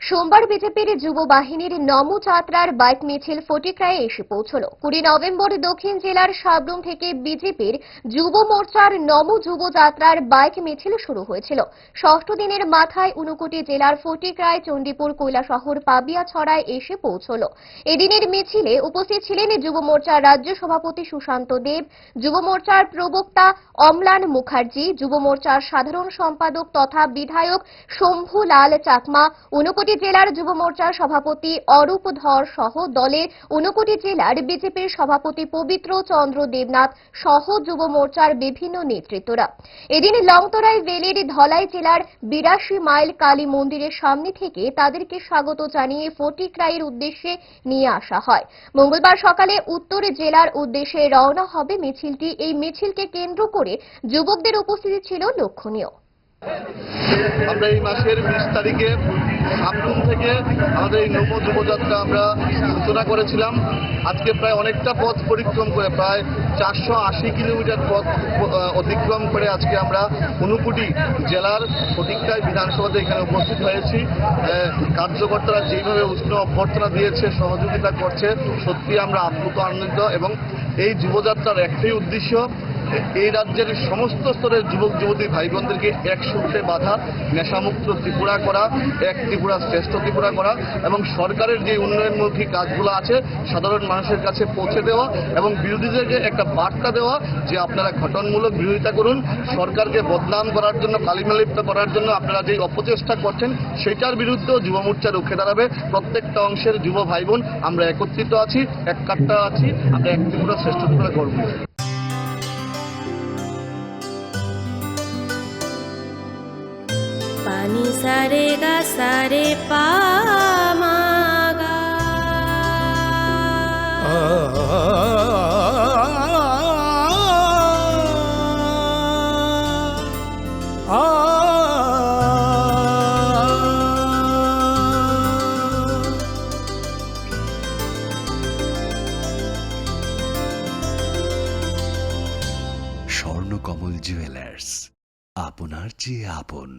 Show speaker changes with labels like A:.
A: সোমবার বিজেপির যুব বাহিনীর নমো যাত্রার বাইক মিছিল ফটিকরায়ে এসে পৌঁছল। 20 নভেম্বর দক্ষিণ জেলার সাবরুম থেকে বিজেপির যুব মোর্চার নমো যুব যাত্রার বাইক মিছিল শুরু হয়েছিল। ষষ্ঠ দিনের মাথায় ঊনকোটি জেলার ফটিকরায়, চণ্ডীপুর, কৈলাসহর, পাবিয়াছড়ায় এসে পৌঁছল। এদিনের মিছিলে উপস্থিত ছিলেন যুব মোর্চার রাজ্য সভাপতি সুশান্ত দেব, যুব মোর্চার প্রবক্তা অম্লান মুখার্জি, যুব মোর্চার সাধারণ সম্পাদক তথা বিধায়ক শম্ভুলাল চাকমা, ঊনকোটি জেলার যুব মোর্চার সভাপতি অরূপ ধর সহ দলের ঊনকোটি জেলার বিজেপির সভাপতি পবিত্র চন্দ্র দেবনাথ সহ যুব মোর্চার বিভিন্ন নেতৃত্বরা। এদিন লংতরাই ভ্যালির ধলাই জেলার 82 মাইল কালী মন্দিরের সামনে থেকে তাদেরকে স্বাগত জানিয়ে ফটিকরাইয়ের উদ্দেশ্যে নিয়ে আসা হয়। মঙ্গলবার সকালে উত্তর জেলার উদ্দেশ্যে রওনা হবে মিছিলটি। এই মিছিলকে কেন্দ্র করে যুবকদের উপস্থিতি ছিল লক্ষণীয়।
B: আমরা এই মাসের 20 তারিখে সাবরুম থেকে আমাদের এই নমো যুবযাত্রা আমরা সূচনা করেছিলাম। আজকে প্রায় অনেকটা পথ পরিক্রম করে প্রায় 480 কিলোমিটার পথ অতিক্রম করে আজকে আমরা ঊনকোটি জেলার ফটিকরাই বিধানসভাতে এখানে উপস্থিত হয়েছি। কার্যকর্তারা যেভাবে উষ্ণ অভ্যর্থনা দিয়েছে, সহযোগিতা করছে, সত্যি আমরা আপ্লুত, আনন্দিত। এবং এই যুবযাত্রার একটাই উদ্দেশ্য, এই রাজ্যের সমস্ত স্তরের যুবক যুবতী ভাই বোনদেরকে এক সূত্রে বাঁধা, নেশামুক্ত ত্রিপুরা করা, এক ত্রিপুরা শ্রেষ্ঠ ত্রিপুরা করা এবং সরকারের যে উন্নয়নমুখী কাজগুলো আছে সাধারণ মানুষের কাছে পৌঁছে দেওয়া এবং বিরোধীদেরকে একটা বার্তা দেওয়া যে আপনারা গঠনমূলক বিরোধিতা করুন, সরকারকে বদনাম করার জন্য, কালিমালিপ্ত করার জন্য আপনারা যে অপচেষ্টা করছেন সেটার বিরুদ্ধেও যুব মোর্চা রুখে দাঁড়াবে। প্রত্যেকটা অংশের যুব ভাই বোন আমরা একত্রিত আছি, এক কাট্টা আছি, আমরা এক ত্রিপুরা শ্রেষ্ঠ ত্রিপুরা করব।
C: पानी सारे गा सारे पा मा गा
D: স্বর্ণকমল জুয়েলার্স, আপনার চেয়ে আপন।